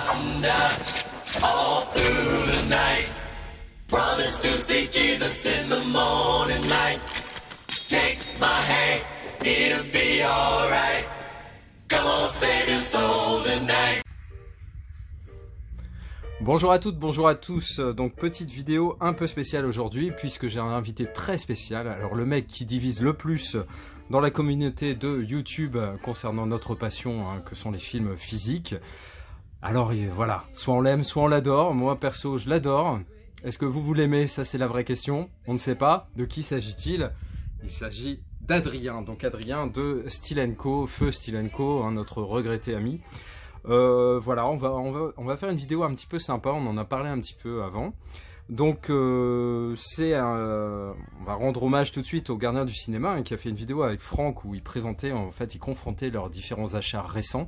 wonder all through the night. Promise to see Jesus in the morning light. Take my hand, it'll be alright. Come on, save your soul tonight. Bonjour à toutes, bonjour à tous. Donc petite vidéo un peu spéciale aujourd'hui puisque j'ai un invité très spécial. Alors le mec qui divise le plus dans la communauté de YouTube concernant notre passion que sont les films physiques. Alors voilà, soit on l'aime, soit on l'adore. Moi perso je l'adore. Est-ce que vous l'aimez? Ça c'est la vraie question. On ne sait pas. De qui s'agit-il? Il s'agit d'Adrien. Donc Adrien de Style & Co, Feu Style & Co, notre regretté ami. Voilà, on va faire une vidéo un petit peu sympa, on en a parlé un petit peu avant. Donc on va rendre hommage tout de suite au Gardien du cinéma qui a fait une vidéo avec Franck où il présentait, en fait il confrontait leurs différents achats récents.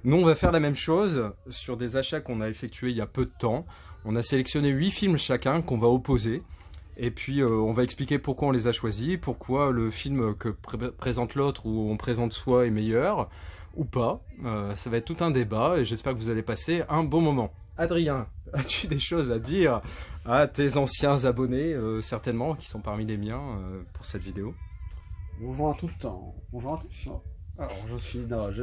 Nous on va faire la même chose sur des achats qu'on a effectués il y a peu de temps. On a sélectionné 8 films chacun qu'on va opposer. Et puis on va expliquer pourquoi on les a choisis, pourquoi le film que présente l'autre ou on présente soi est meilleur. Ou pas, ça va être tout un débat et j'espère que vous allez passer un bon moment. Adrien, as-tu des choses à dire à tes anciens abonnés, certainement, qui sont parmi les miens pour cette vidéo? Bonjour à tous, bonjour à tous. Alors,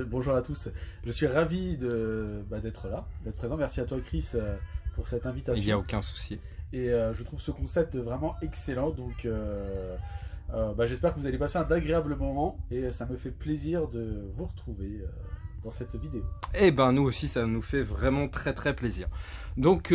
bonjour à tous, je suis ravi d'être là, d'être présent. Merci à toi Chris pour cette invitation. Il n'y a aucun souci. Et je trouve ce concept vraiment excellent, donc j'espère que vous allez passer un agréable moment et ça me fait plaisir de vous retrouver dans cette vidéo. Et ben nous aussi ça nous fait vraiment très plaisir. Donc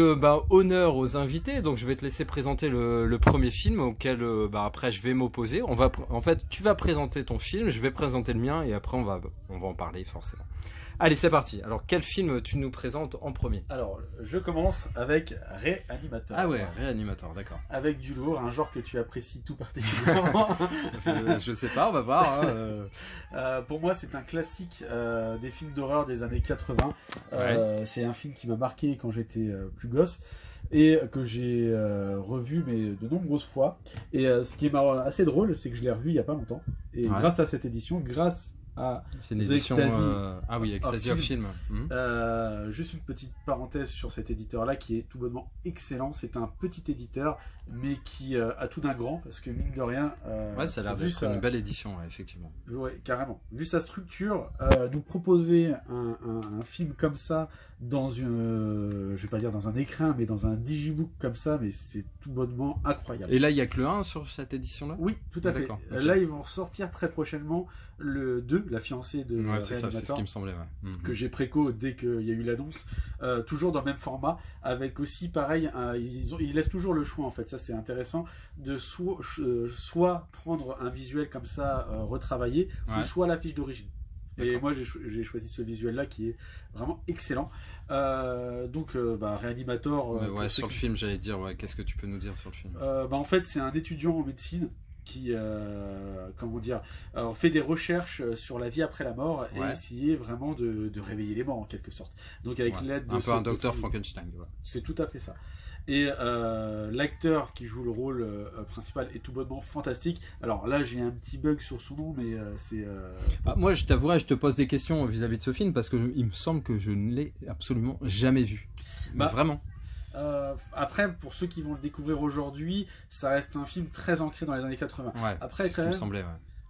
honneur aux invités, donc je vais te laisser présenter le premier film auquel après je vais m'opposer. En fait tu vas présenter ton film, je vais présenter le mien et après on va en parler forcément. Allez, c'est parti. Alors, quel film tu nous présentes en premier? Alors, je commence avec Réanimateur. Ah ouais, Réanimateur, d'accord. Avec du lourd, un genre que tu apprécies tout particulièrement. je sais pas, on va voir. Pour moi, c'est un classique des films d'horreur des années 80. Ouais. C'est un film qui m'a marqué quand j'étais plus gosse et que j'ai revu mais de nombreuses fois. Et ce qui est assez drôle, c'est que je l'ai revu il y a pas longtemps. Et grâce à cette édition, c'est une édition ah oui, Ecstasy of Film. Juste une petite parenthèse sur cet éditeur là qui est tout bonnement excellent. C'est un petit éditeur mais qui a tout d'un grand parce que mine de rien ça a l'air d'être une belle édition, effectivement. Ouais, carrément. Vu sa structure, nous proposer un film comme ça dans une, je vais pas dire dans un écrin, mais dans un digibook comme ça, mais c'est tout bonnement incroyable. Et là, il y a que le 1 sur cette édition-là? Oui, tout à fait. Okay. Là, ils vont ressortir très prochainement le 2, la fiancée de c'est ça, c'est ce qui me semblait, que j'ai préco dès qu'il y a eu l'annonce. Toujours dans le même format, avec aussi pareil, ils laissent toujours le choix en fait. Ça, c'est intéressant de soit prendre un visuel comme ça retravaillé, ou soit l'affiche d'origine. Et moi j'ai choisi ce visuel là qui est vraiment excellent. Réanimateur. Sur le film, j'allais dire, qu'est-ce que tu peux nous dire sur le film? En fait, c'est un étudiant en médecine qui fait des recherches sur la vie après la mort et essayer vraiment de réveiller les morts en quelque sorte. Donc avec l'aide de un peu un docteur Frankenstein. C'est tout à fait ça. Et l'acteur qui joue le rôle principal est tout bonnement fantastique. Alors là j'ai un petit bug sur son nom, mais c'est... moi je t'avouerai, je te pose des questions vis-à-vis de ce film parce que il me semble que je ne l'ai absolument jamais vu. Mais vraiment. Après, pour ceux qui vont le découvrir aujourd'hui, ça reste un film très ancré dans les années 80. Après, c'est ce qui me semblait.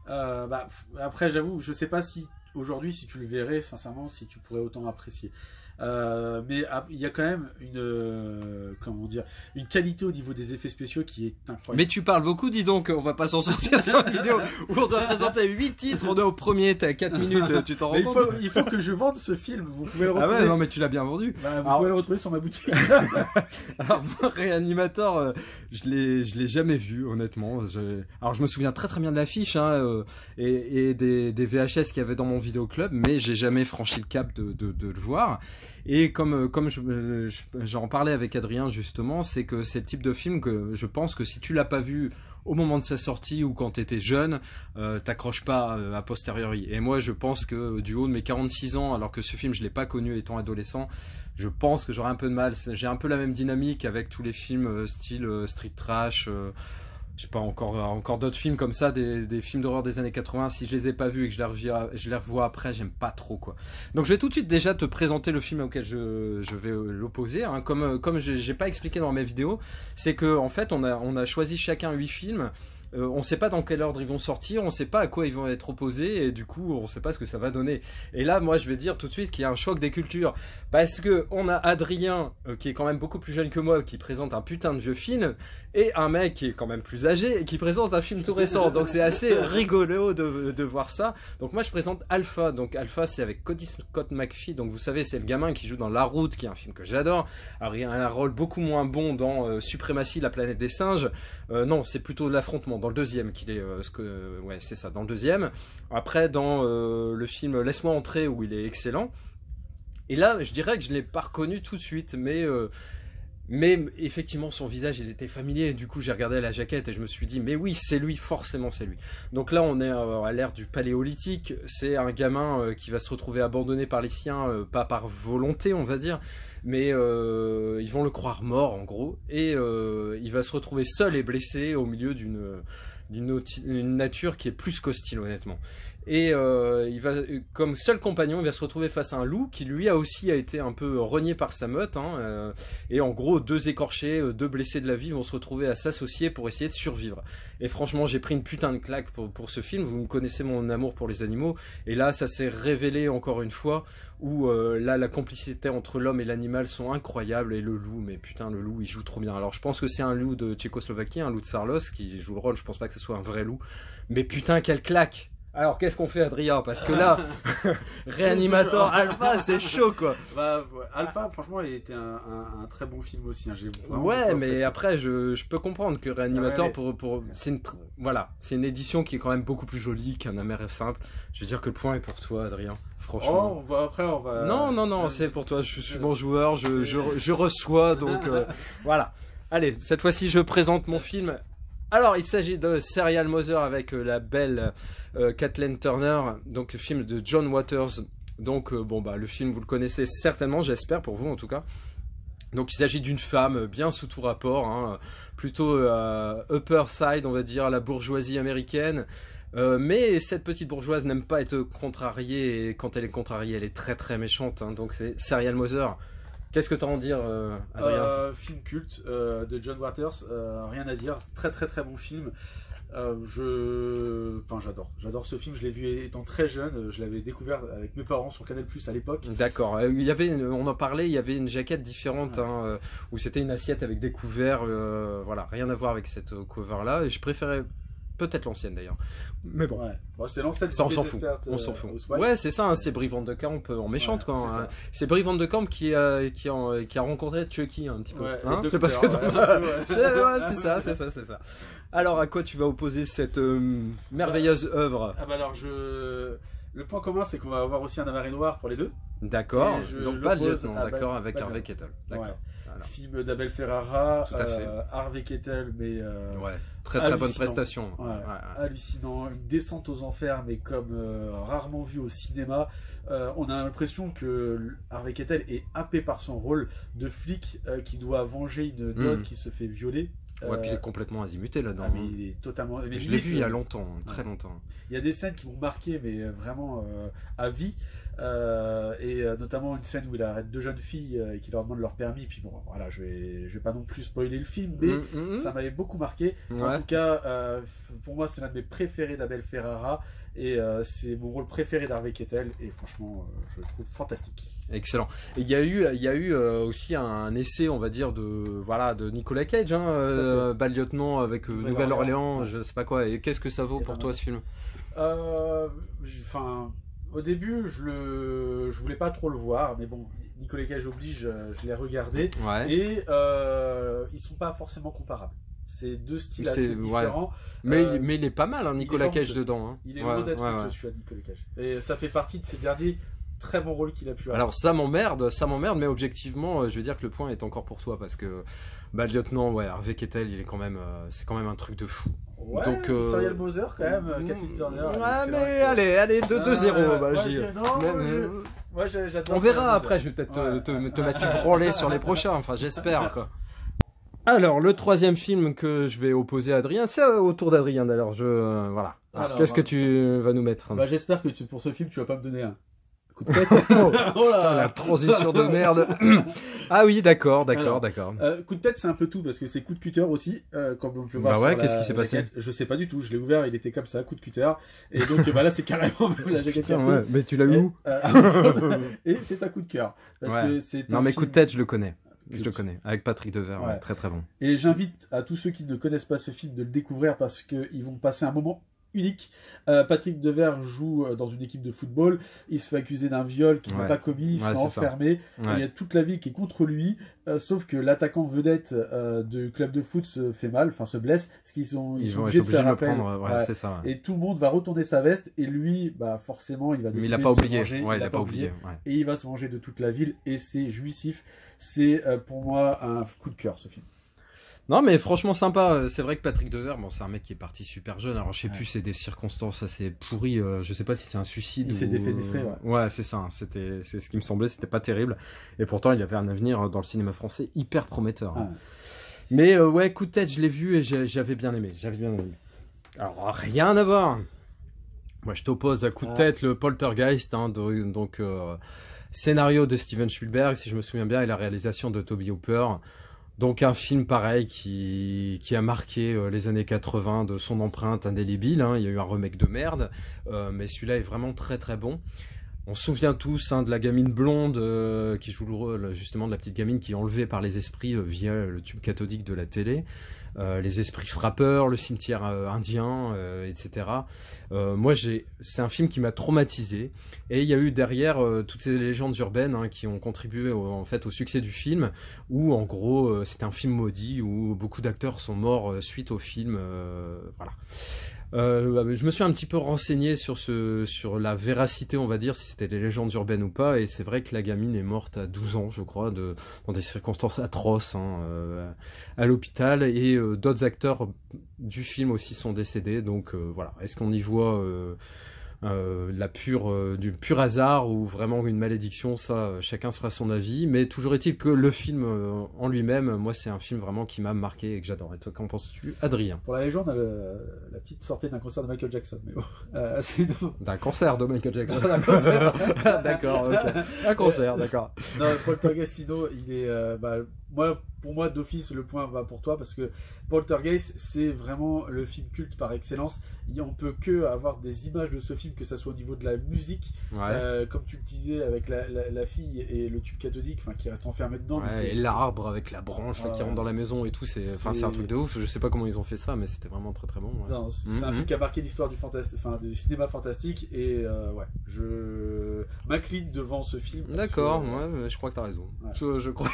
Après, j'avoue, je sais pas si aujourd'hui, si tu le verrais, sincèrement, si tu pourrais autant apprécier. Mais il y a quand même une qualité au niveau des effets spéciaux qui est incroyable. Mais tu parles beaucoup, dis donc, on va pas s'en sortir sur la vidéo où on doit présenter 8 titres, on est au premier, t'as 4 minutes, tu t'en rends compte? Il faut que je vende ce film, vous pouvez le retrouver. Ah ouais, non mais tu l'as bien vendu. Vous pouvez le retrouver sur ma boutique. Alors moi, Réanimateur, je l'ai jamais vu, honnêtement. Alors je me souviens très bien de l'affiche et des VHS qu'il y avait dans mon vidéoclub, mais j'ai jamais franchi le cap de le voir. Et comme j'en parlais avec Adrien justement, c'est que c'est le type de film que je pense que si tu l'as pas vu au moment de sa sortie ou quand tu étais jeune, t'accroches pas a posteriori. Et moi je pense que du haut de mes 46 ans, alors que ce film je l'ai pas connu étant adolescent, je pense que j'aurais un peu de mal. J'ai un peu la même dynamique avec tous les films style street trash, je sais pas, encore d'autres films comme ça, des films d'horreur des années 80, si je les ai pas vus et que je les revois après, j'aime pas trop, quoi. Donc je vais tout de suite déjà te présenter le film auquel je vais l'opposer, hein. Comme j'ai pas expliqué dans mes vidéos, c'est que en fait on a choisi chacun 8 films. On sait pas dans quel ordre ils vont sortir, on sait pas à quoi ils vont être opposés, et du coup on sait pas ce que ça va donner. Et là moi je vais dire tout de suite qu'il y a un choc des cultures, parce que on a Adrien qui est quand même beaucoup plus jeune que moi, qui présente un putain de vieux film, et un mec qui est quand même plus âgé et qui présente un film tout récent. Donc c'est assez rigolo de voir ça. Donc moi je présente Alpha. Donc Alpha c'est avec Cody Scott McPhee, donc vous savez c'est le gamin qui joue dans La Route, qui est un film que j'adore. Alors il a un rôle beaucoup moins bon dans Suprématie, la planète des singes. Non, c'est plutôt l'affrontement dans le deuxième qu'il est, ouais c'est ça, dans le deuxième. Après dans le film Laisse-moi entrer, où il est excellent. Et là je dirais que je l'ai pas reconnu tout de suite, mais effectivement son visage il était familier, du coup j'ai regardé la jaquette et je me suis dit mais oui c'est lui, forcément c'est lui. Donc là on est à l'ère du paléolithique, c'est un gamin qui va se retrouver abandonné par les siens, pas par volonté on va dire, mais ils vont le croire mort en gros, et il va se retrouver seul et blessé au milieu d'une nature qui est plus qu'hostile honnêtement. Et il va, comme seul compagnon, il va se retrouver face à un loup qui lui a été un peu renié par sa meute, hein, et en gros 2 écorchés, 2 blessés de la vie vont se retrouver à s'associer pour essayer de survivre. Et franchement j'ai pris une putain de claque pour ce film. Vous me connaissez mon amour pour les animaux, et là ça s'est révélé encore une fois, où là la complicité entre l'homme et l'animal sont incroyables, et le loup, mais putain le loup il joue trop bien. Alors je pense que c'est un loup de Tchécoslovaquie, un loup de Sarlos qui joue le rôle, je pense pas que ce soit un vrai loup, mais putain quelle claque. Alors qu'est-ce qu'on fait Adrien, parce que là Réanimator Alpha c'est chaud quoi. Bah, ouais. Alpha franchement il était un très bon film aussi, hein. Ouais mais après je peux comprendre que Réanimator ouais. Voilà, c'est une édition qui est quand même beaucoup plus jolie qu'un amer simple. Je veux dire que le point est pour toi Adrien, franchement. Oh, après on va... Non, c'est pour toi, je suis bon joueur, je reçois, donc voilà. Allez, cette fois-ci je présente mon film. Alors, il s'agit de Serial Mother avec la belle Kathleen Turner, donc film de John Waters. Donc, bon, bah, le film, vous le connaissez certainement, j'espère, pour vous en tout cas. Donc, il s'agit d'une femme bien sous tout rapport, hein, plutôt upper side, on va dire, à la bourgeoisie américaine. Mais cette petite bourgeoise n'aime pas être contrariée, et quand elle est contrariée, elle est très très méchante. Hein, donc, c'est Serial Mother. Qu'est-ce que tu as à en dire, Adrien? Film culte de John Waters, rien à dire, très très très bon film. J'adore ce film, je l'ai vu étant très jeune, je l'avais découvert avec mes parents sur Canal+ à l'époque. D'accord, on en parlait, il y avait une jaquette différente, ouais. Hein, où c'était une assiette avec des couverts, voilà, rien à voir avec cette cover là, et je préférais peut-être l'ancienne d'ailleurs. Mais bon, ouais. Bon, c'est l'ancienne. Ça, on s'en fout. Ouais, c'est ça, hein, c'est Brie Van de Camp en méchante, ouais, quoi. Hein. C'est Brie Van de Camp qui a rencontré Chucky un petit peu. Ouais, hein, c'est parce que c'est ça. Alors, à quoi tu vas opposer cette merveilleuse œuvre? Ah bah alors, le point commun, c'est qu'on va avoir aussi un Amar et Noir pour les deux. D'accord. Donc pas le lieutenant, d'accord, avec Harvey Keitel. D'accord. Ouais. Voilà. Film d'Abel Ferrara, tout à fait. Harvey Keitel, mais ouais, très bonne prestation. Ouais, hallucinant, une descente aux enfers, mais comme rarement vu au cinéma. On a l'impression que Harvey Keitel est happé par son rôle de flic qui doit venger une nonne qui se fait violer. Ouais, puis il est complètement azimuté là-dedans. Mais il est totalement. Mais je l'ai vu il y a longtemps, très longtemps. Il y a des scènes qui m'ont marqué, mais vraiment à vie. Et notamment une scène où il arrête 2 jeunes filles et qui leur demande leur permis. Puis bon, voilà, je vais pas non plus spoiler le film, mais ça m'avait beaucoup marqué. Ouais. En tout cas, pour moi, c'est l'un de mes préférés d'Abel Ferrara. Et c'est mon rôle préféré d'Harvey Keitel. Et franchement, je le trouve fantastique. Excellent. Et il y a eu aussi un essai, on va dire, de Nicolas Cage, hein, bas lieutenant avec Nouvelle-Orléans, je sais pas quoi. Et qu'est-ce que ça vaut pour toi ce film? Au début, je voulais pas trop le voir, mais bon, Nicolas Cage oblige, je l'ai regardé. Ouais. Et ils sont pas forcément comparables. C'est 2 styles assez différents. Ouais. Mais il est pas mal, hein, Nicolas Cage dedans. Hein. Il est loin d'être je suis à Nicolas Cage. Et ça fait partie de ces derniers très bons rôles qu'il a pu avoir. Alors ça m'emmerde, mais objectivement, je veux dire que le point est encore pour toi, parce que le lieutenant, Harvey Keitel, il est quand même, c'est quand même un truc de fou. Ouais, donc, Serial Mother quand même, Kathleen Turner. Ouais, mais allez, 2-0. Moi, j'adore. On verra après, je vais peut-être te mettre une branlée sur les prochains, enfin j'espère quoi. Alors, le troisième film que je vais opposer à Adrien, c'est au tour d'Adrien d'ailleurs. Voilà. Alors, qu'est-ce que tu vas nous mettre? Bah, j'espère que pour ce film, tu vas pas me donner un coup de tête. Putain, la transition de merde. Ah oui, d'accord. Coup de tête, c'est un peu tout parce que c'est coup de cutter aussi. Comme on peut voir. Bah ouais, qu'est-ce qui s'est passé? Je sais pas du tout. Je l'ai ouvert, il était comme ça, coup de cutter. Et donc, bah là, c'est carrément même la jaquette. Ouais, mais tu l'as eu où? Et c'est un coup de cœur. Parce que c'est non, mais film... coup de tête, je le connais. Je le connais, avec Patrick Devers, ouais, très très bon. Et j'invite à tous ceux qui ne connaissent pas ce film de le découvrir parce qu'ils vont passer un moment unique. Patrick Devers joue dans une équipe de football, il se fait accuser d'un viol qu'il n'a pas commis, il se fait enfermer, il y a toute la ville qui est contre lui, sauf que l'attaquant vedette du club de foot se fait mal, enfin se blesse, parce qu'ils sont obligés de faire appel. C'est ça, et tout le monde va retourner sa veste, et lui, bah forcément, il va décider il n'a pas oublié, il a pas oublié. Et il va se venger de toute la ville, et c'est jouissif. C'est pour moi un coup de cœur ce film. Non mais franchement sympa, c'est vrai que Patrick Devers, bon, c'est un mec qui est parti super jeune, alors je sais plus, c'est des circonstances assez pourries, je sais pas si c'est un suicide il s'est défenestré, ouais c'est ça, c'est ce qui me semblait, c'était pas terrible, et pourtant il avait un avenir dans le cinéma français hyper prometteur. Mais ouais, coup de tête, je l'ai vu et j'avais bien aimé, Alors rien à voir, moi je t'oppose à coup de tête le Poltergeist, hein, donc scénario de Steven Spielberg, si je me souviens bien, et la réalisation de Toby Hooper. Donc un film pareil qui a marqué les années 80 de son empreinte indélébile, hein. Il y a eu un remake de merde, mais celui-là est vraiment très très bon. On se souvient tous de la gamine blonde qui joue le rôle justement de la petite gamine qui est enlevée par les esprits via le tube cathodique de la télé. Les esprits frappeurs, le cimetière indien, etc. Moi, c'est un film qui m'a traumatisé. Et il y a eu derrière toutes ces légendes urbaines, hein, qui ont contribué en fait au succès du film, où en gros c'était un film maudit, où beaucoup d'acteurs sont morts suite au film. Voilà. Je me suis un petit peu renseigné sur la véracité, on va dire, si c'était des légendes urbaines ou pas, et c'est vrai que la gamine est morte à 12 ans, je crois, dans des circonstances atroces, hein, à l'hôpital, et d'autres acteurs du film aussi sont décédés, donc voilà. Est-ce qu'on y voit du pur hasard ou vraiment une malédiction, ça chacun se fera son avis, mais toujours est-il que le film en lui-même, moi c'est un film vraiment qui m'a marqué et que j'adore. Et toi, qu'en penses-tu, Adrien? Pour la légende, la petite sortie d'un concert de Michael Jackson, mais bon, d'un concert de Michael Jackson. D'un concert. D'accord, ok. Un concert, d'accord. Non, Poltergeist, sinon, il est pour moi d'office le point va pour toi parce que Poltergeist c'est vraiment le film culte par excellence. On peut que avoir des images de ce film, que ça soit au niveau de la musique, comme tu le disais avec la fille et le tube cathodique, enfin qui reste enfermé dedans. Et l'arbre avec la branche qui rentre dans la maison et tout, c'est un truc de ouf. Je sais pas comment ils ont fait ça, mais c'était vraiment très très bon. Non, c'est un film qui a marqué l'histoire du cinéma fantastique et je m'incline devant ce film. D'accord, je crois que t'as raison. Je crois.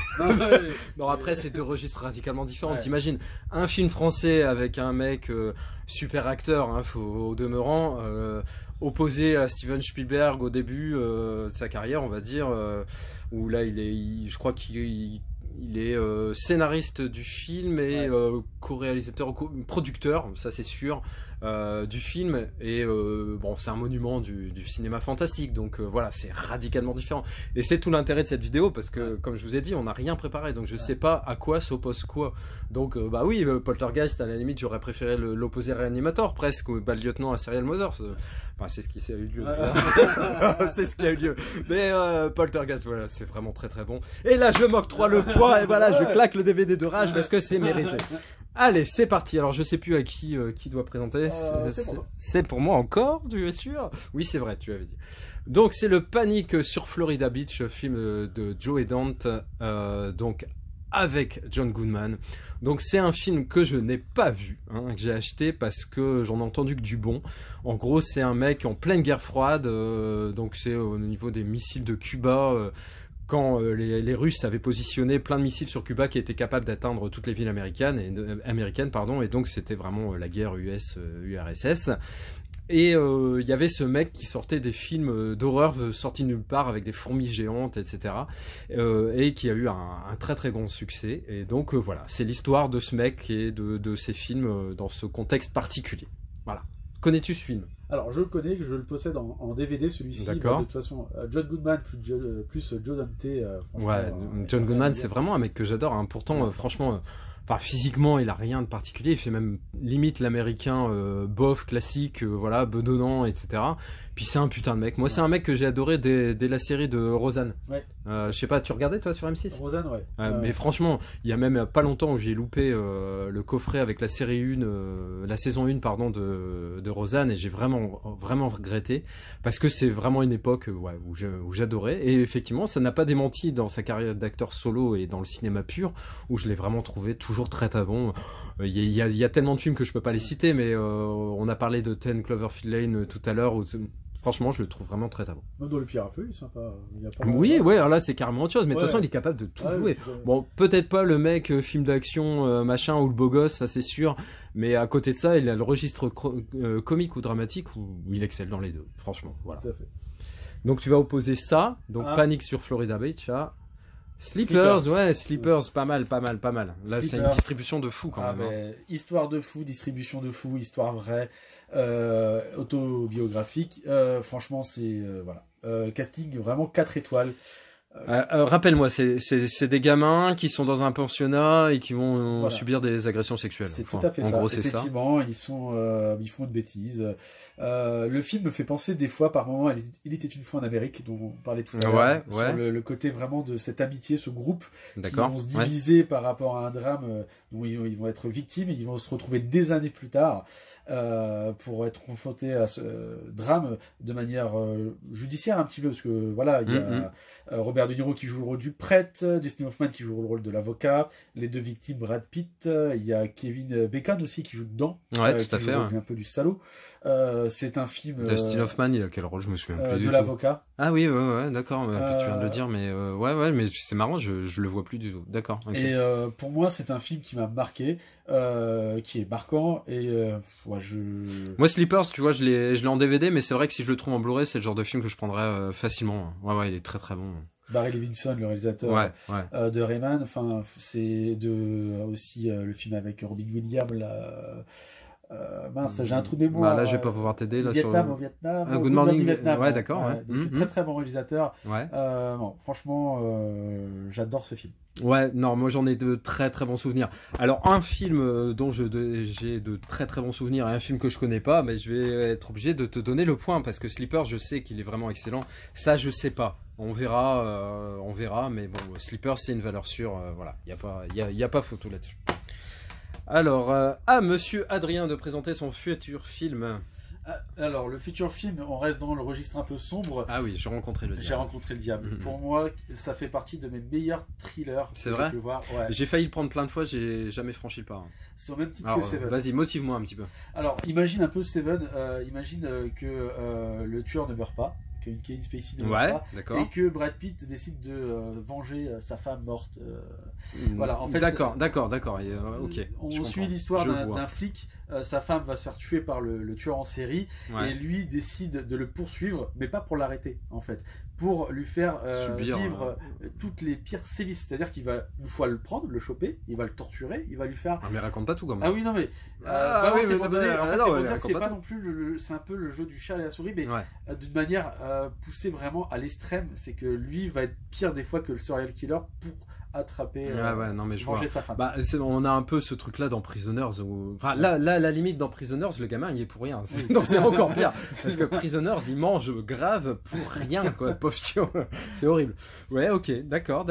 Non, après c'est deux registres radicalement différents. T'imagines un film français avec un mec super acteur, hein, au demeurant, opposé à Steven Spielberg au début de sa carrière, on va dire, où là je crois qu'il est scénariste du film et co-réalisateur, producteur, ça c'est sûr, du film, et bon, c'est un monument du cinéma fantastique, donc voilà, c'est radicalement différent, et c'est tout l'intérêt de cette vidéo, parce que comme je vous ai dit, on n'a rien préparé, donc je sais pas à quoi s'oppose quoi, donc bah oui, Poltergeist, à la limite j'aurais préféré l'opposer à Reanimator presque, ou Bad Lieutenant à Serial Mothers, enfin c'est ce qui a eu lieu, c'est ce qui a eu lieu, mais Poltergeist, voilà, c'est vraiment très très bon, et là je m'octroie le point, et voilà, je claque le DVD de Rage parce que c'est mérité. Allez, c'est parti. Alors, je sais plus à qui doit présenter. C'est pour moi encore, tu es sûr? Oui, c'est vrai, tu avais dit. Donc, c'est le Panique sur Florida Beach, film de Joe Dante, donc avec John Goodman. Donc, c'est un film que je n'ai pas vu, hein, que j'ai acheté parce que j'en ai entendu que du bon. En gros, c'est un mec en pleine guerre froide. Donc, c'est au niveau des missiles de Cuba. Quand les Russes avaient positionné plein de missiles sur Cuba qui étaient capables d'atteindre toutes les villes américaines, et donc c'était vraiment la guerre US-URSS. Et il y avait ce mec qui sortait des films d'horreur sortis nulle part avec des fourmis géantes, etc. Et qui a eu un très très grand succès. Et donc voilà, c'est l'histoire de ce mec et de ses films dans ce contexte particulier. Voilà. Connais-tu ce film? Alors je le connais, je le possède en DVD, celui-ci. D'accord. De toute façon, John Goodman plus Joe Dante. Ouais, John Goodman, c'est vraiment un mec que j'adore, hein. Pourtant, franchement, Enfin, physiquement, il a rien de particulier. Il fait même limite l'américain bof, classique, voilà, bedonnant, etc. Puis c'est un putain de mec. Moi, c'est un mec que j'ai adoré dès la série de Roseanne. Ouais. Je sais pas, tu regardais toi sur M6? Roseanne, ouais. Mais franchement, il y a même pas longtemps où j'ai loupé le coffret avec la série 1, la saison 1 pardon de Roseanne, et j'ai vraiment regretté parce que c'est vraiment une époque où j'adorais, et effectivement ça n'a pas démenti dans sa carrière d'acteur solo et dans le cinéma pur, où je l'ai vraiment trouvé toujours très très bon. Il y a tellement de films que je peux pas les citer, mais on a parlé de 10 Cloverfield Lane tout à l'heure, où franchement, je le trouve vraiment très bon. Même dans Le Pierre à Feu, il est sympa. Il y a pas Oui, ouais, alors là, c'est carrément autre chose. Mais de toute façon, il est capable de tout jouer. Bon, peut-être pas le mec film d'action, machin, ou le beau gosse, ça c'est sûr. Mais à côté de ça, il a le registre comique ou dramatique où il excelle dans les deux. Franchement, voilà. Tout à fait. Donc tu vas opposer ça, donc Panic sur Florida Beach à Sleepers, pas mal. Là, c'est une distribution de fou quand même. Mais histoire de fou, distribution de fou, histoire vraie, autobiographique. Franchement, c'est voilà. Casting vraiment 4 étoiles. Rappelle-moi, c'est des gamins qui sont dans un pensionnat et qui vont subir des agressions sexuelles. C'est tout à fait ça. En gros, c'est ça. Effectivement, ils font une bêtise. Le film me fait penser des fois, par moments, il était une fois en Amérique, dont on parlait tout à l'heure, sur le côté vraiment de cette amitié, ce groupe qui vont se diviser par rapport à un drame dont ils vont être victimes, et ils vont se retrouver des années plus tard pour être confrontés à ce drame de manière judiciaire un petit peu, parce que voilà, il y a Robert De Niro qui joue le rôle du prêtre, Dustin Hoffman qui joue le rôle de l'avocat, les deux victimes Brad Pitt, il y a Kevin Bacon aussi qui joue dedans, tout à fait, un peu du salaud. C'est un film. Dustin Hoffman, il a quel rôle? Je me souviens plus. De l'avocat. Ah oui, d'accord. Tu viens de le dire, mais mais c'est marrant, je le vois plus du tout. D'accord. Okay. Et pour moi, c'est un film qui m'a marqué, qui est marquant, et Moi, Sleepers, tu vois, je l'ai en DVD, mais c'est vrai que si je le trouve en Blu-ray, c'est le genre de film que je prendrais facilement. Ouais, il est très très bon. Barry Levinson, le réalisateur de Rayman, enfin c'est aussi le film avec Robin Williams, mince, j'ai un trou de mémoire. Là, je vais pas pouvoir t'aider. Là, Vietnam. Good Morning Vietnam. Ouais, d'accord. Très très bon réalisateur. Franchement, j'adore ce film. Ouais, non, moi j'en ai de très très bons souvenirs. Alors un film dont j'ai de très très bons souvenirs, et un film que je connais pas, mais je vais être obligé de te donner le point, parce que Sleepers, je sais qu'il est vraiment excellent. Ça, je sais pas. On verra, mais bon, Sleepers, c'est une valeur sûre. Voilà, il y a pas photo là-dessus. Alors, à Monsieur Adrien de présenter son futur film. Alors, le futur film, on reste dans le registre un peu sombre. Ah oui, J'ai rencontré le diable. Pour moi, ça fait partie de mes meilleurs thrillers. C'est vrai? J'ai failli le prendre plein de fois, j'ai jamais franchi le pas. C'est au même type que Seven. Vas-y, motive-moi un petit peu. Alors, imagine un peu Seven. Imagine que le tueur ne meurt pas, que Kevin Spacey ne meurt pas, et que Brad Pitt décide de venger sa femme morte. Voilà, en fait. D'accord. Ok. On suit l'histoire d'un flic. Sa femme va se faire tuer par le tueur en série, et lui décide de le poursuivre, mais pas pour l'arrêter en fait, pour lui faire vivre toutes les pires sévices. C'est-à-dire qu'il va une fois le prendre, le choper, il va le torturer, il va lui faire. Ah mais raconte pas tout comme ça. Ah oui non mais. C'est pour dire que c'est pas non plus c'est un peu le jeu du chat et la souris, mais d'une manière poussée vraiment à l'extrême. C'est que lui va être pire des fois que le serial killer pour attraper venger sa femme. On a un peu ce truc là dans Prisoners enfin là la limite dans Prisoners, le gamin il est pour rien, donc c'est encore pire, parce que Prisoners il mange grave pour rien quoi, pauvre tio. C'est horrible. Ok, d'accord,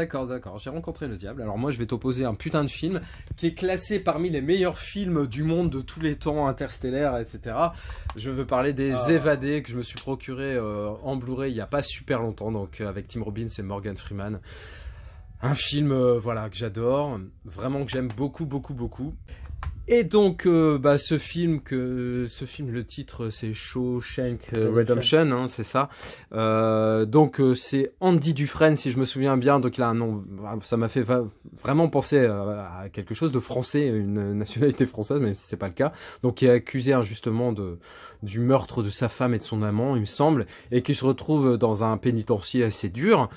j'ai rencontré le diable. Alors moi je vais t'opposer un putain de film qui est classé parmi les meilleurs films du monde de tous les temps, Interstellaire, etc. Je veux parler des Évadés, que je me suis procuré en Blu-ray il y a pas super longtemps, donc avec Tim Robbins et Morgan Freeman. Un film que j'adore, vraiment que j'aime beaucoup. Et donc ce film, le titre c'est Shawshank Redemption, c'est ça. Donc c'est Andy Dufresne, si je me souviens bien. Donc il a un nom, ça m'a fait vraiment penser à quelque chose de français, une nationalité française, même si c'est pas le cas. Donc il est accusé injustement du meurtre de sa femme et de son amant, il me semble, et qui se retrouve dans un pénitencier assez dur.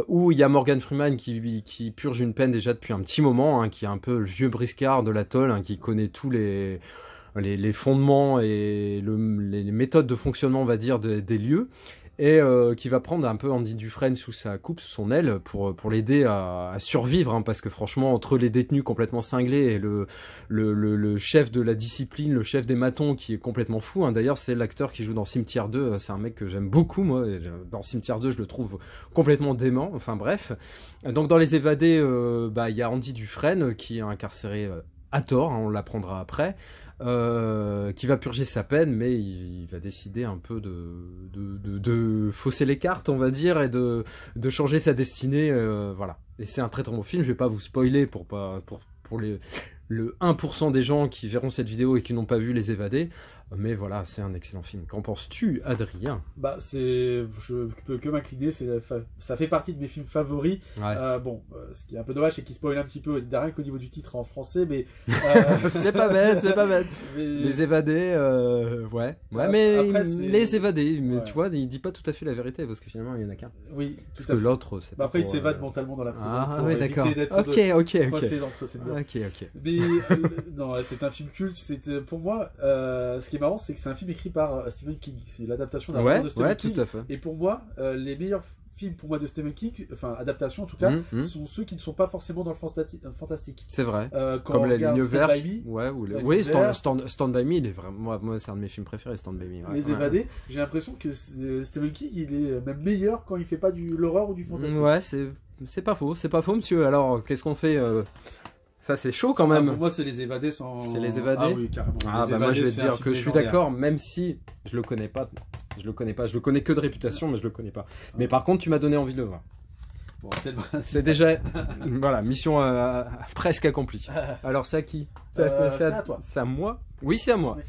Où il y a Morgan Freeman qui purge une peine déjà depuis un petit moment, qui est un peu le vieux briscard de l'atoll, qui connaît tous les fondements et les méthodes de fonctionnement, on va dire, des lieux. et qui va prendre un peu Andy Dufresne sous sa coupe, sous son aile, pour l'aider à survivre, hein, parce que franchement, entre les détenus complètement cinglés et le chef de la discipline, le chef des matons qui est complètement fou, hein. D'ailleurs c'est l'acteur qui joue dans Cimetière 2, c'est un mec que j'aime beaucoup moi, et dans Cimetière 2 je le trouve complètement dément, enfin bref. Donc dans Les Évadés, il y a Andy Dufresne qui est incarcéré à tort, hein, on l'apprendra après, qui va purger sa peine, mais il va décider un peu de fausser les cartes, on va dire, et de changer sa destinée, voilà. Et c'est un très très bon film, je vais pas vous spoiler pour le 1% des gens qui verront cette vidéo et qui n'ont pas vu Les Évadés, mais voilà, c'est un excellent film. Qu'en penses-tu, Adrien? Je peux que m'incliner, ça fait partie de mes films favoris. Ouais. Ce qui est un peu dommage, c'est qu'il spoil un petit peu, rien qu'au niveau du titre en français, mais... c'est pas bête, c'est pas bête. Mais... Les Évadés, ouais, mais après, Les Évadés, mais ouais. tu vois, il dit pas tout à fait la vérité, parce que finalement, il y en a qu'un. Oui, tout Parce à que fait. l'autre, c'est pas Après, il pour, s'évade mentalement dans la prison. Ah pour ouais, éviter d'accord. d'être Ok. coincé entre ses murs. Ok. Mais non, c'est un film culte. Pour moi, ce qui est marrant, c'est que c'est un film écrit par Stephen King. C'est l'adaptation d'un roman de Stephen King. tout à fait. Et pour moi, les meilleurs films pour moi de Stephen King, enfin adaptation en tout cas, sont ceux qui ne sont pas forcément dans le fantastique. C'est vrai. Quand Comme on La regarde Ligne Stand Verte. By Me, Ouais, Ligne Verte. Stand By Me, il est vraiment, moi c'est un de mes films préférés, Stand By Me. Ouais. Les Évadés, j'ai l'impression que Stephen King, il est même meilleur quand il fait pas du l'horreur ou du fantastique. Ouais, c'est pas faux, monsieur. Alors, qu'est-ce qu'on fait Ça, c'est chaud quand même. Pour moi, c'est Les Évadés sans... C'est Les Évadés. Ah oui, carrément. Les Moi, je vais Évadés, te c'est un dire film que je suis légendaire. d'accord, même si je le connais pas. Je le connais que de réputation, mais je le connais pas. Mais par contre, tu m'as donné envie de le voir. Bon, C'est déjà, voilà, mission presque accomplie. Alors, c'est à qui? c'est à toi. C'est à moi? Oui, c'est à moi. Oui.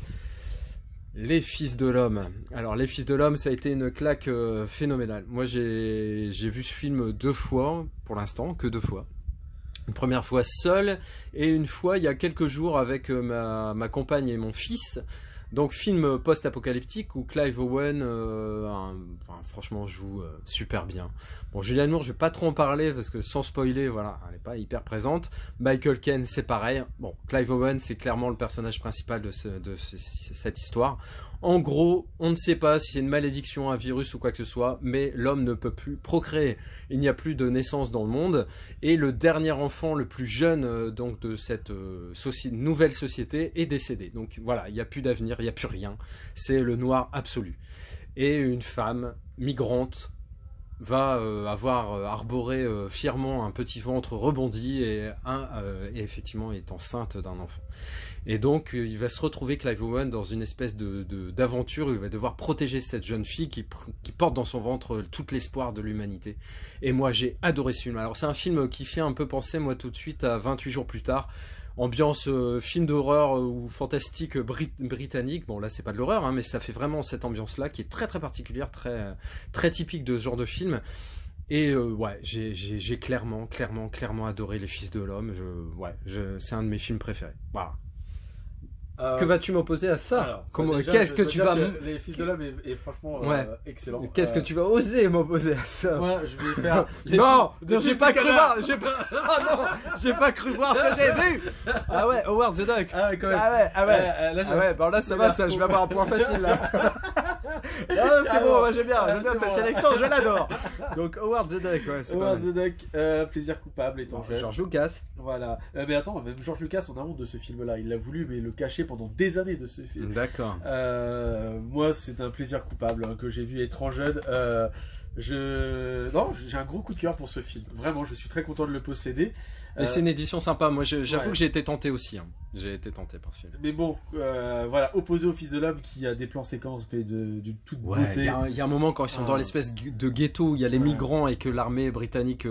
Les Fils de l'Homme. Alors, Les Fils de l'Homme, ça a été une claque phénoménale. Moi, j'ai vu ce film 2 fois, pour l'instant, que 2 fois. Une première fois seul, et une fois il y a quelques jours avec ma compagne et mon fils. Donc film post-apocalyptique où Clive Owen franchement joue super bien. Bon, Julianne Moore, je vais pas trop en parler parce que sans spoiler, voilà, elle est pas hyper présente. Michael Caine, c'est pareil. Bon, Clive Owen, c'est clairement le personnage principal de cette histoire. En gros, on ne sait pas si c'est une malédiction, un virus ou quoi que ce soit, mais l'homme ne peut plus procréer. Il n'y a plus de naissance dans le monde. Et le dernier enfant, le plus jeune donc de cette nouvelle société, est décédé. Donc voilà, il n'y a plus d'avenir, il n'y a plus rien. C'est le noir absolu. Et une femme migrante va avoir arboré fièrement un petit ventre rebondi et effectivement est enceinte d'un enfant. Et donc il va se retrouver, Clive Owen, dans une espèce d'aventure où il va devoir protéger cette jeune fille qui porte dans son ventre tout l'espoir de l'humanité. Et moi j'ai adoré ce film. Alors c'est un film qui fait un peu penser moi tout de suite à 28 jours plus tard. Ambiance film d'horreur ou fantastique britannique. Bon là c'est pas de l'horreur, hein, mais ça fait vraiment cette ambiance là qui est très très particulière, très très typique de ce genre de film. Et ouais, j'ai clairement adoré Les Fils de l'Homme. C'est un de mes films préférés. Voilà. Que vas-tu m'opposer à ça? Qu'est-ce que tu vas... Les Fils de l'Homme est franchement excellent. Qu'est-ce que tu vas oser m'opposer à ça? Moi, je vais faire... Non, j'ai pas cru voir. J'ai pas cru voir ce que j'ai vu. Ah ouais, Howard the Duck. Ah ouais, quand même. Là ça va, ça, je vais avoir un point facile là. Non, c'est bon, moi j'aime bien ta sélection, je l'adore. Donc Howard the Duck, ouais, c'est Howard the Duck, plaisir coupable étant jeune. George Lucas. Voilà. Mais attends, même George Lucas, on a honte de ce film-là. Il l'a voulu, mais le cacher pendant des années de ce film. D'accord. Moi, c'est un plaisir coupable que j'ai vu étant jeune. J'ai un gros coup de cœur pour ce film. Vraiment, je suis très content de le posséder. Et c'est une édition sympa. Moi, j'avoue que j'ai été tenté aussi. Hein. J'ai été tenté par ce film. Mais bon, voilà, opposé au Fils de l'Homme qui a des plans séquences d'une toute beauté. Il y a un moment quand ils sont dans l'espèce de ghetto où il y a les migrants et que l'armée britannique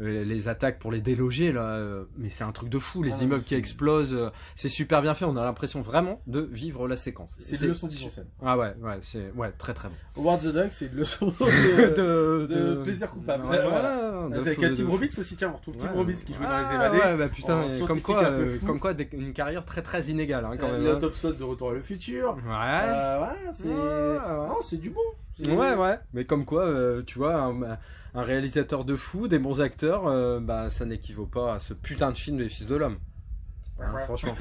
les attaques pour les déloger là, mais c'est un truc de fou, les immeubles qui explosent, c'est super bien fait, on a l'impression vraiment de vivre la séquence. C'est une leçon de mise en scène. Ah ouais, c'est très très bon. Howard the Duck, c'est une leçon de plaisir coupable. Voilà. Avec Tim Robbins aussi, tiens, on retrouve Tim Robbins qui jouait dans Les Évadés. Ouais, bah putain, comme quoi une carrière très très inégale hein, quand même. Léon Thompson de Retour à le futur. Ouais. Voilà, c'est du bon. Ouais, mais comme quoi, tu vois, un réalisateur de fou, des bons acteurs, ça n'équivaut pas à ce putain de film des Fils de l'Homme. Franchement,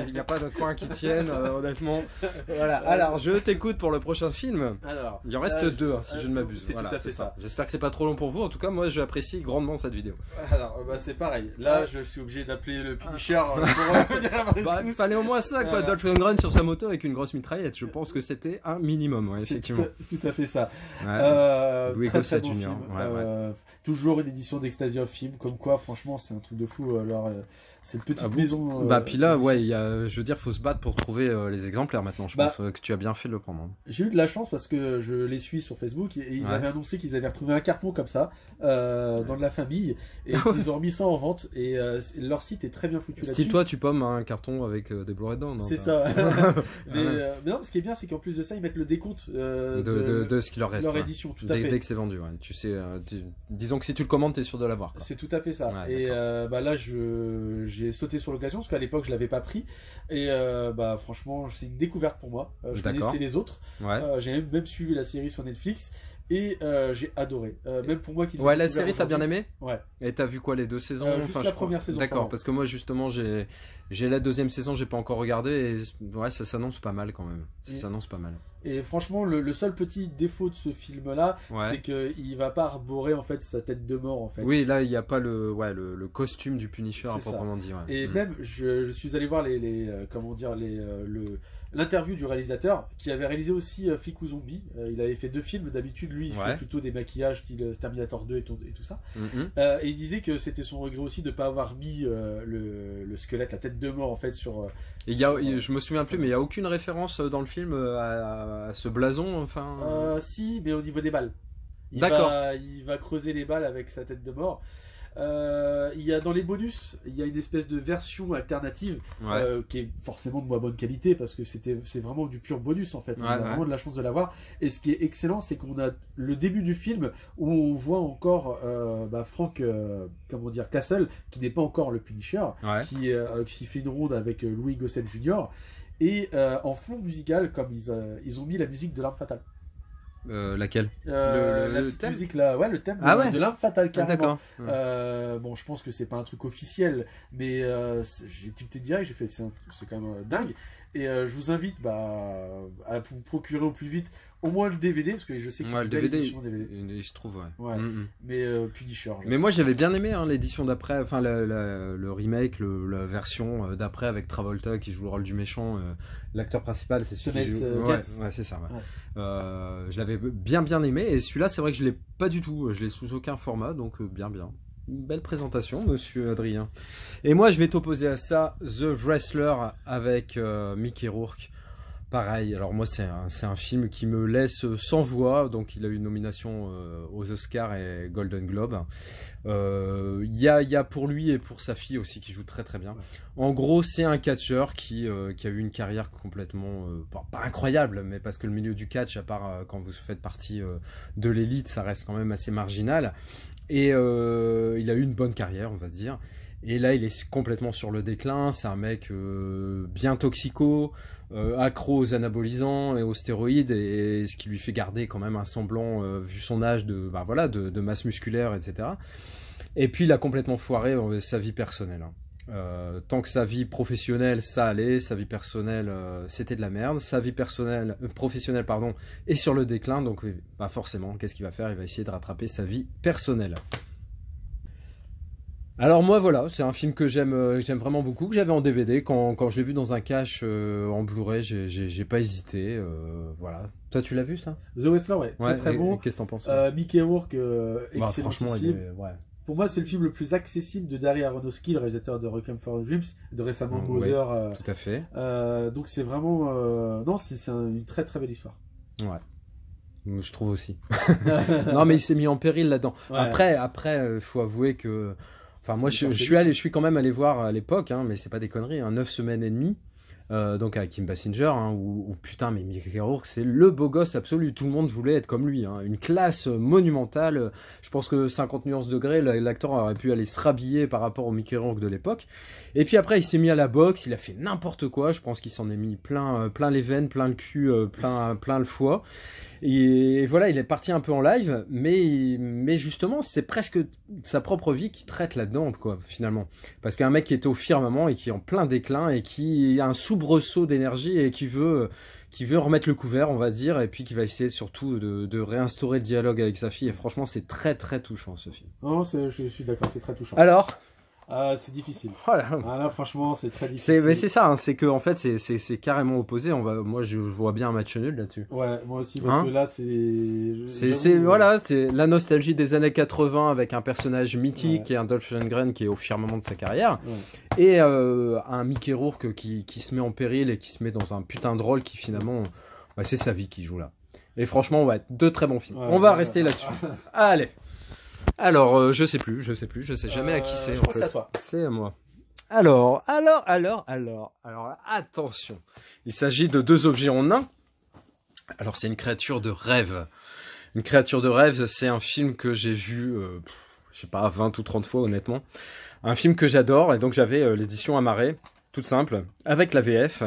il n'y a pas de coin qui tienne, honnêtement. Voilà. Alors, je t'écoute pour le prochain film. Alors, Il en reste deux, hein, si je ne m'abuse. C'est Voilà, tout à fait c'est ça. J'espère que c'est pas trop long pour vous. En tout cas, moi, j'apprécie grandement cette vidéo. Alors, c'est pareil. Là, je suis obligé d'appeler le Punisher pour venir à ma Bah, rescousse. fallait au moins ça, quoi. Dolph Lundgren sur sa moto avec une grosse mitraillette. Je pense que c'était un minimum, ouais, C'est effectivement. tout à fait ça. Louis Très, Gossett très bon Jr., film. ouais. Toujours une édition d'Ecstasy of Film, comme quoi, franchement, c'est un truc de fou. Alors, c'est une petite maison. Bah, puis là, ouais, je veux dire, faut se battre pour trouver les exemplaires maintenant. Je pense que tu as bien fait de le prendre. J'ai eu de la chance parce que je les suis sur Facebook et ils avaient annoncé qu'ils avaient retrouvé un carton comme ça dans de la famille et qu'ils ont remis ça en vente et leur site est très bien foutu là-dessus. Style toi, tu pommes un carton avec des Blu-ray dedans. C'est ça. Mais non, ce qui est bien, c'est qu'en plus de ça, ils mettent le décompte de ce qui leur reste. Leur édition, tout à fait. Dès que c'est vendu, ouais. Tu sais, disons que si tu le commandes, t'es sûr de l'avoir. C'est tout à fait ça. Ouais, et là, j'ai sauté sur l'occasion parce qu'à l'époque, je l'avais pas pris. Et franchement, c'est une découverte pour moi. Je connaissais les autres. Ouais. J'ai même suivi la série sur Netflix. Et j'ai adoré. Même pour moi qui l'ai Ouais, la découvert série, t'as bien aujourd'hui. aimé? Ouais. Et t'as vu quoi, les 2 saisons? Juste la première saison. D'accord, parce que moi, justement, j'ai la 2e saison, j'ai pas encore regardé. Et ouais, ça s'annonce pas mal quand même. Ça s'annonce pas mal. Et franchement, le seul petit défaut de ce film-là, Ouais. c'est qu'il va pas arborer en fait sa tête de mort en fait. Oui, là, il n'y a pas le costume du Punisher à C'est ça. proprement dit. Ouais. Et même, je suis allé voir l'interview du réalisateur qui avait réalisé aussi Flic ou Zombie. Il avait fait 2 films. D'habitude, lui, il fait plutôt des maquillages style Terminator 2 et tout ça. Et il disait que c'était son regret aussi de ne pas avoir mis le squelette, la tête de mort en fait sur. Et je me souviens plus, mais il n'y a aucune référence dans le film à ce blason, enfin. Si, mais au niveau des balles. D'accord. Il va creuser les balles avec sa tête de mort. Il y a dans les bonus, il y a une espèce de version alternative qui est forcément de moins bonne qualité parce que c'est vraiment du pur bonus en fait. On a vraiment de la chance de l'avoir. Et ce qui est excellent, c'est qu'on a le début du film où on voit encore Frank, Castle, qui n'est pas encore le Punisher, qui fait une ronde avec Louis Gossett Jr. Et en fond musical, comme ils ont mis la musique de L'Arme Fatale. Laquelle? La petite thème musique là, le thème de L'Arme Fatale carrément. Bon, je pense que c'est pas un truc officiel, mais j'ai tilté direct, j'ai fait c'est quand même dingue. Et je vous invite à vous procurer au plus vite au moins le DVD parce que je sais qu'il y a une belle édition DVD. Il se trouve, Mais Punisher. Mais moi j'avais bien aimé l'édition d'après, enfin le remake, la version d'après avec Travolta qui joue le rôle du méchant. L'acteur principal, c'est celui qui joue. Ouais, c'est ça. Ouais. Je l'avais bien aimé et celui-là, c'est vrai que je l'ai pas du tout. Je l'ai sous aucun format, donc bien. Une belle présentation, monsieur Adrien. Et moi, je vais t'opposer à ça The Wrestler avec Mickey Rourke. Pareil, alors moi c'est un film qui me laisse sans voix, donc il a eu une nomination aux Oscars et Golden Globe. Il y a pour lui et pour sa fille aussi qui joue très très bien. En gros, c'est un catcheur qui a eu une carrière complètement, pas incroyable, mais parce que le milieu du catch, à part quand vous faites partie de l'élite, ça reste quand même assez marginal. Et il a eu une bonne carrière, on va dire. Et là, il est complètement sur le déclin. C'est un mec bien toxico, accro aux anabolisants et aux stéroïdes, et ce qui lui fait garder quand même un semblant, vu son âge, de masse musculaire, etc. Et puis, il a complètement foiré sa vie personnelle. Tant que sa vie professionnelle, ça allait, sa vie personnelle, c'était de la merde. Sa vie professionnelle, est sur le déclin. Donc, forcément, qu'est-ce qu'il va faire? Il va essayer de rattraper sa vie personnelle. Alors moi voilà, c'est un film que j'aime vraiment beaucoup, que j'avais en DVD, quand je l'ai vu dans un cache en Blu-ray, j'ai pas hésité, voilà. Toi tu l'as vu ça? The Wrestler, très très bon. Qu'est-ce que t'en penses? Mickey Rourke, excellent. Franchement, Pour moi, c'est le film le plus accessible de Darren Aronofsky, le réalisateur de Requiem for a Dream, de récemment Mother. Tout à fait. Donc c'est vraiment, c'est une très très belle histoire. Ouais. Je trouve aussi. Non mais il s'est mis en péril là-dedans. Après, faut avouer que. Enfin, moi, je suis quand même allé voir à l'époque, mais c'est pas des conneries, 9 semaines et demie, donc avec Kim Basinger, où putain, mais Mickey Rourke, c'est le beau gosse absolu, tout le monde voulait être comme lui, une classe monumentale. Je pense que 50 nuances degrés, l'acteur aurait pu aller se rhabiller par rapport au Mickey Rourke de l'époque. Et puis après, il s'est mis à la boxe, il a fait n'importe quoi, je pense qu'il s'en est mis plein les veines, plein le cul, plein le foie. Et voilà, il est parti un peu en live, mais justement, c'est presque sa propre vie qui traite là-dedans, quoi, finalement. Parce qu'un mec qui était au firmament et qui est en plein déclin et qui a un soubresaut d'énergie et qui veut remettre le couvert, on va dire, et puis qui va essayer surtout de réinstaurer le dialogue avec sa fille. Et franchement, c'est très très touchant ce film. Non, je suis d'accord, c'est très touchant. Alors, c'est difficile. voilà. Ah, là, franchement, c'est très difficile. Mais c'est ça, hein, c'est que en fait, c'est carrément opposé. Moi, je vois bien un match nul là-dessus. Ouais, moi aussi, parce que là, c'est la nostalgie des années 80 avec un personnage mythique et un Dolph Lundgren qui est au firmament de sa carrière. Ouais. Et un Mickey Rourke qui se met en péril et qui se met dans un putain de rôle qui finalement, c'est sa vie qui joue là. Et franchement, ouais, 2 très bons films. On va rester là-dessus. Allez. Alors, je sais jamais à qui c'est. Je crois que c'est à toi. C'est à moi. Alors, attention. Il s'agit de 2 objets en un. Alors, c'est une créature de rêve. Une créature de rêve, c'est un film que j'ai vu, je sais pas, 20 ou 30 fois, honnêtement. Un film que j'adore, et donc j'avais l'édition Amaré, toute simple, avec la VF.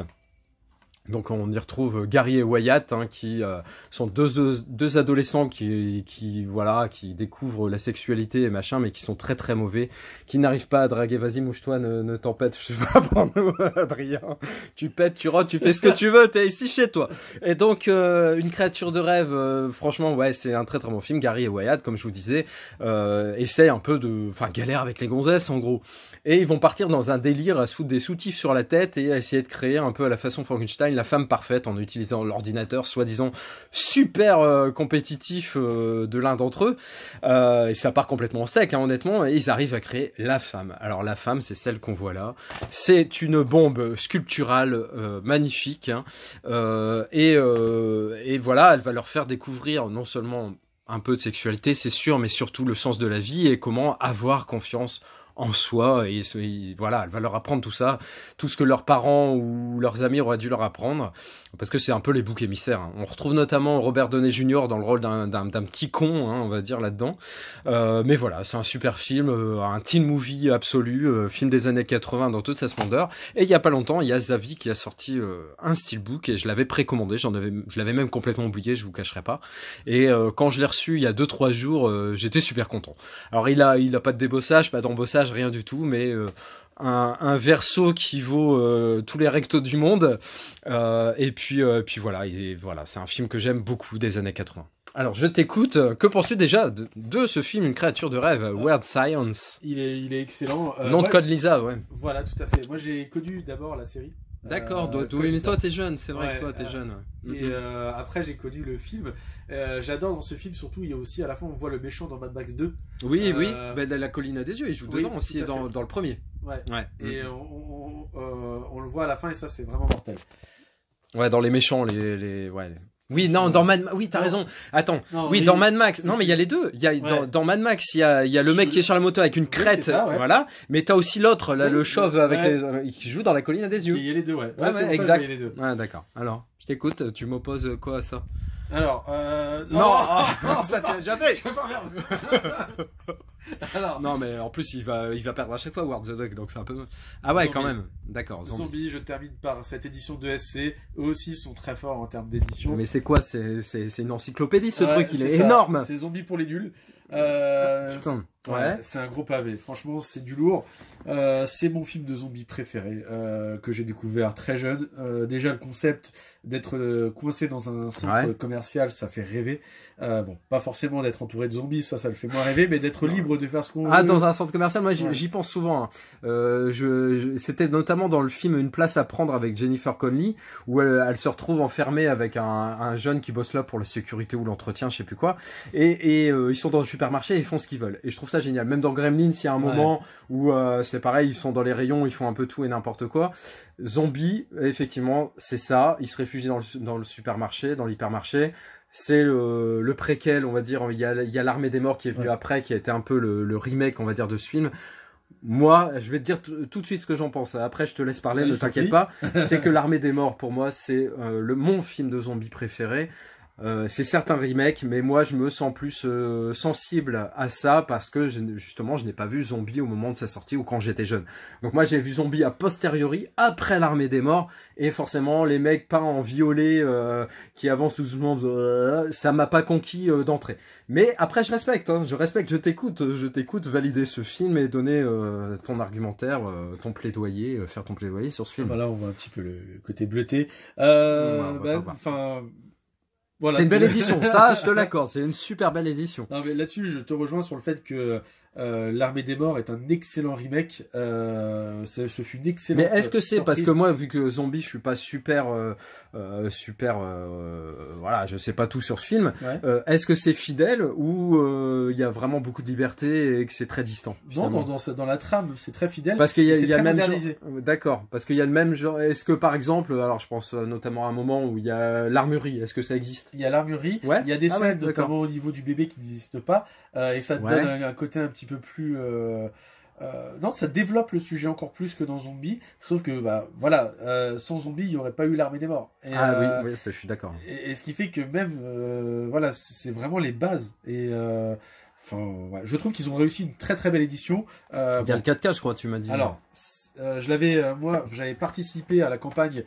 Donc on y retrouve Gary et Wyatt, hein, qui sont deux adolescents qui découvrent la sexualité et machin, mais qui sont très très mauvais, qui n'arrivent pas à draguer. Vas-y, mouche-toi, ne t'empête, je sais pas pour nous, Adrien. Tu pètes, tu rotes, tu fais ce que tu veux, t'es ici chez toi. Et donc une créature de rêve, franchement, ouais, c'est un très très bon film. Gary et Wyatt, comme je vous disais, essayent un peu galère avec les gonzesses en gros. Et ils vont partir dans un délire à se foutre des soutifs sur la tête et à essayer de créer un peu à la façon Frankenstein la femme parfaite en utilisant l'ordinateur soi-disant super compétitif de l'un d'entre eux. Et ça part complètement sec, hein, honnêtement, et ils arrivent à créer la femme. Alors la femme, c'est celle qu'on voit là. C'est une bombe sculpturale magnifique, hein, et voilà, elle va leur faire découvrir non seulement un peu de sexualité, c'est sûr, mais surtout le sens de la vie et comment avoir confiance en soi, et voilà, elle va leur apprendre tout ça, tout ce que leurs parents ou leurs amis auraient dû leur apprendre, parce que c'est un peu les boucs émissaires, hein. On retrouve notamment Robert Downey Jr. dans le rôle d'un petit con, hein, on va dire là-dedans, mais voilà, c'est un super film, un teen movie absolu, film des années 80 dans toute sa splendeur. Et il y a pas longtemps, il y a Zavi qui a sorti un steelbook, et je l'avais précommandé, je l'avais même complètement oublié, je vous cacherai pas, et quand je l'ai reçu il y a 2-3 jours, j'étais super content. Alors il a pas de débossage, pas d'embossage, rien du tout, mais un verso qui vaut tous les rectos du monde, et puis voilà, c'est un film que j'aime beaucoup des années 80. Alors je t'écoute, que penses-tu déjà de ce film, Une créature de rêve, Weird Science? Il est excellent. Nom de code Lisa, ouais. Voilà, tout à fait. Moi j'ai connu d'abord la série. D'accord, oui, mais toi t'es jeune, c'est vrai que toi t'es jeune. Et après j'ai connu le film. J'adore dans ce film, surtout il y a aussi à la fin on voit le méchant dans Mad Max 2. Oui, la colline à des yeux, il joue dedans aussi dans le premier. Ouais. Et on le voit à la fin et ça c'est vraiment mortel. Ouais, dans les méchants, Oui, non, dans Mad Max, oui, t'as raison. Attends, dans Mad Max, non, mais il y a les deux. Dans Mad Max, il y a le mec qui est sur la moto avec une crête, voilà. Mais t'as aussi l'autre, là, le chauve qui joue dans la colline à des yeux. Il y a les deux, ouais. Ouais, exact. Ouais, d'accord. Alors, je t'écoute, tu m'opposes quoi à ça? Alors, non, ça tient jamais. Alors, non, mais en plus, il va perdre à chaque fois Ward the Duck, donc c'est un peu. Ah ouais, Zombie. Quand même. D'accord. Zombie, je termine par cette édition de SC. Eux aussi sont très forts en termes d'édition. Mais c'est quoi? C'est une encyclopédie ce truc, il est énorme. C'est Zombie pour les nuls. Putain. Ouais. C'est un gros pavé. Franchement, c'est du lourd. C'est mon film de zombie préféré que j'ai découvert très jeune. Déjà le concept d'être coincé dans un centre commercial, ça fait rêver. Bon, pas forcément d'être entouré de zombies, ça le fait moins rêver, mais d'être libre de faire ce qu'on veut. Dans un centre commercial, moi j'y pense souvent. Hein. C'était notamment dans le film Une place à prendre avec Jennifer Connelly, où elle se retrouve enfermée avec un jeune qui bosse là pour la sécurité ou l'entretien, je sais plus quoi. Et ils sont dans le supermarché et ils font ce qu'ils veulent. Et je trouve ça génial. Même dans Gremlins, il y a un moment où c'est pareil, ils sont dans les rayons, ils font un peu tout et n'importe quoi. Zombie, effectivement, c'est ça. Ils se réfugient dans le supermarché, dans l'hypermarché. C'est le préquel, on va dire. Il y a l'Armée des Morts qui est venu après, qui a été un peu le remake, on va dire, de ce film. Moi, je vais te dire tout de suite ce que j'en pense. Après, je te laisse parler, ne t'inquiète pas. C'est que l'Armée des Morts, pour moi, c'est mon film de zombies préféré. C'est certes un remake, mais moi je me sens plus sensible à ça parce que justement je n'ai pas vu Zombie au moment de sa sortie ou quand j'étais jeune. Donc moi j'ai vu Zombie a posteriori, après l'Armée des Morts, et forcément les mecs peints en violet qui avancent doucement, ça m'a pas conquis d'entrée. Mais après je respecte, hein, je t'écoute valider ce film et donner ton argumentaire, ton plaidoyer, faire ton plaidoyer sur ce film. Voilà, on voit un petit peu le côté bleuté. Voilà. C'est une belle édition, ça je te l'accorde, c'est une super belle édition. Non, mais là-dessus, je te rejoins sur le fait que l'Armée des Morts est un excellent remake. Ce fut une excellente. Mais est-ce que c'est parce que moi, vu que Zombie, je suis pas super, voilà, je sais pas tout sur ce film. Ouais. Est-ce que c'est fidèle ou il y a vraiment beaucoup de liberté et que c'est très distant? Non, dans la trame, c'est très fidèle. Parce qu'il y a le même genre. modernisé. D'accord. Parce qu'il y a le même genre. Est-ce que par exemple, alors je pense notamment à un moment où il y a l'armurerie. Est-ce que ça existe? Il y a l'armurerie. Ouais. Il y a des Ah scènes, ouais, notamment au niveau du bébé, qui n'existent pas. Et ça te donne un côté un petit peu plus. Non, ça développe le sujet encore plus que dans Zombie. Sauf que, bah, voilà, sans Zombie, il n'y aurait pas eu l'Armée des Morts. Et, Oui, ça, je suis d'accord. Et ce qui fait que même, voilà, c'est vraiment les bases. Et enfin, ouais, je trouve qu'ils ont réussi une très très belle édition. Il y a le 4K, je crois, tu m'as dit. Alors, moi, j'avais participé à la campagne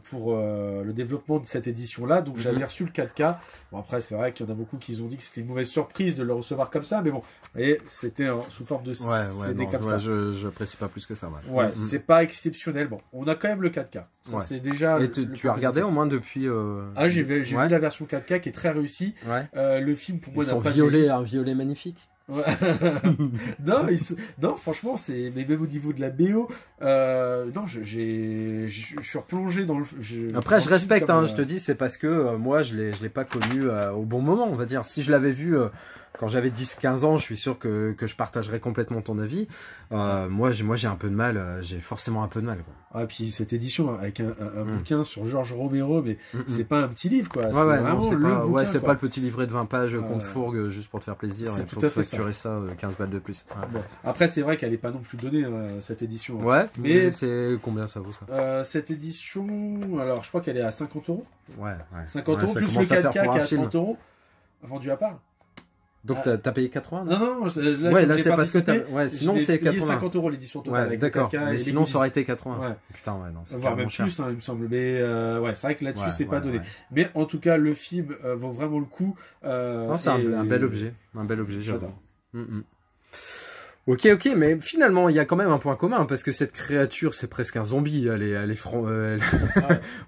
pour le développement de cette édition-là, donc j'avais reçu le 4K. Bon, après, c'est vrai qu'il y en a beaucoup qui ont dit que c'était une mauvaise surprise de le recevoir comme ça, mais bon, vous voyez, c'était sous forme de CD comme ça. Je n'apprécie pas plus que ça. Ouais, c'est pas exceptionnel. Bon, on a quand même le 4K. Ça, c'est déjà. Et tu as regardé au moins depuis. Ah, j'ai vu la version 4K qui est très réussie. Ouais. Le film, pour moi, n'a pas violet, un violet magnifique. Ouais. non, franchement, mais même au niveau de la BO, non, je suis replongé dans le. Après, je respecte, hein, je te dis, c'est parce que moi, je l'ai pas connu au bon moment, on va dire. Si je l'avais vu quand j'avais 10-15 ans, je suis sûr que je partagerais complètement ton avis. Moi, j'ai un peu de mal, j'ai forcément un peu de mal, quoi. Ah, puis cette édition avec un bouquin sur Georges Romero, mais c'est pas un petit livre, quoi. Ouais, c'est vraiment le bouquin, c'est quoi. pas le petit livret de 20 pages qu'on te fourgue juste pour te faire plaisir. Il faut te facturer ça 15 balles de plus. Ouais. Bon. Après, c'est vrai qu'elle est pas non plus donnée, cette édition. Ouais, mais c'est combien ça vaut, ça? Cette édition, alors je crois qu'elle est à 50 €. Ouais. 50 € plus le 4K qui est à 30 € vendu à part. Donc t'as payé 80? Non, là c'est parce que sinon c'est 80. 50 € l'édition totale avec d'accord. Le 4K, mais sinon ça aurait été 80. Ouais. Putain, ouais, non, c'est voire même cher. plus, hein, il me semble. Mais c'est vrai que là-dessus c'est pas donné. Mais en tout cas, le film vaut vraiment le coup. Non, c'est un bel objet, j'adore. J'adore. Ok, mais finalement, il y a quand même un point commun, parce que cette créature, c'est presque un zombie,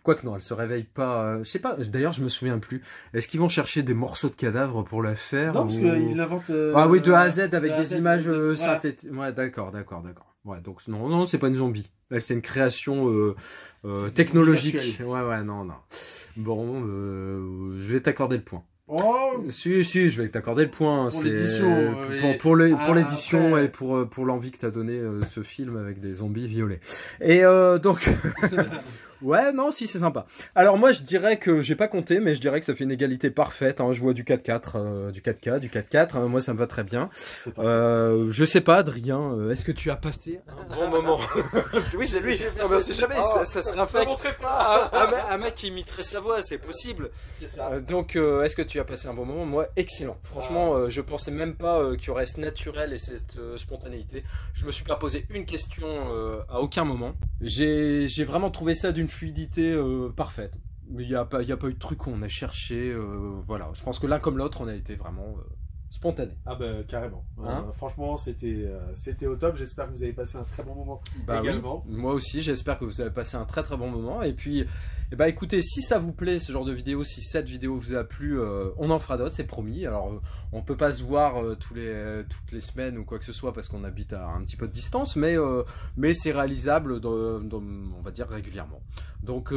quoique non, elle se réveille pas, je sais pas, d'ailleurs, je me souviens plus. Est-ce qu'ils vont chercher des morceaux de cadavres pour la faire? Non, parce qu'ils l'inventent... Ah oui, de A à Z, avec des images synthétiques. Ouais, d'accord. Ouais, donc non, c'est pas une zombie. Elle, c'est une création technologique. Ouais, non. Bon, je vais t'accorder le point. Oh, si, je vais t'accorder le point. Pour l'édition. Pour l'édition et pour l'envie que t'as donné ce film avec des zombies violets. Et donc... Ouais, non, si, c'est sympa. Alors moi, je dirais que j'ai pas compté, mais je dirais que ça fait une égalité parfaite. Hein. Je vois du 4-4, du 4K, du 4-4. Moi, ça me va très bien. Je sais pas, Adrien, est-ce que tu as passé un bon moment? Oui, c'est lui. Non, mais on sait jamais. Ça serait un mec qui imiterait sa voix, c'est possible. C'est ça. Donc, est-ce que tu as passé un bon moment? Moi, excellent. Franchement, je pensais même pas qu'il y aurait ce naturel et cette spontanéité. Je me suis pas posé une question à aucun moment. J'ai vraiment trouvé ça d'une fluidité parfaite. Mais il n'y a pas eu de truc où on a cherché. Voilà, je pense que l'un comme l'autre, on a été vraiment spontané. Ah bah carrément. Hein franchement, c'était au top. J'espère que vous avez passé un très bon moment également. Oui, moi aussi, j'espère que vous avez passé un très très bon moment. Et puis, écoutez, si ça vous plaît ce genre de vidéo, si cette vidéo vous a plu, on en fera d'autres, c'est promis. Alors, on peut pas se voir toutes les semaines ou quoi que ce soit parce qu'on habite à un petit peu de distance, mais c'est réalisable, on va dire régulièrement. Donc,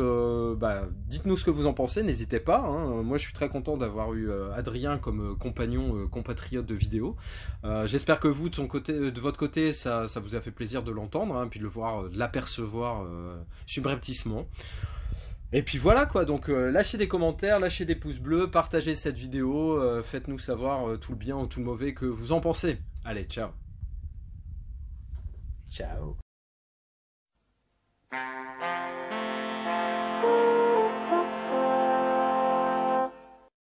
dites-nous ce que vous en pensez, n'hésitez pas. Hein. Moi, je suis très content d'avoir eu Adrien comme compagnon, compatriote de vidéo. J'espère que vous, de votre côté, ça vous a fait plaisir de l'entendre, hein, puis de le voir, de l'apercevoir subrepticement. Et puis voilà quoi, donc lâchez des commentaires, lâchez des pouces bleus, partagez cette vidéo, faites-nous savoir tout le bien ou tout le mauvais que vous en pensez. Allez, ciao. Ciao.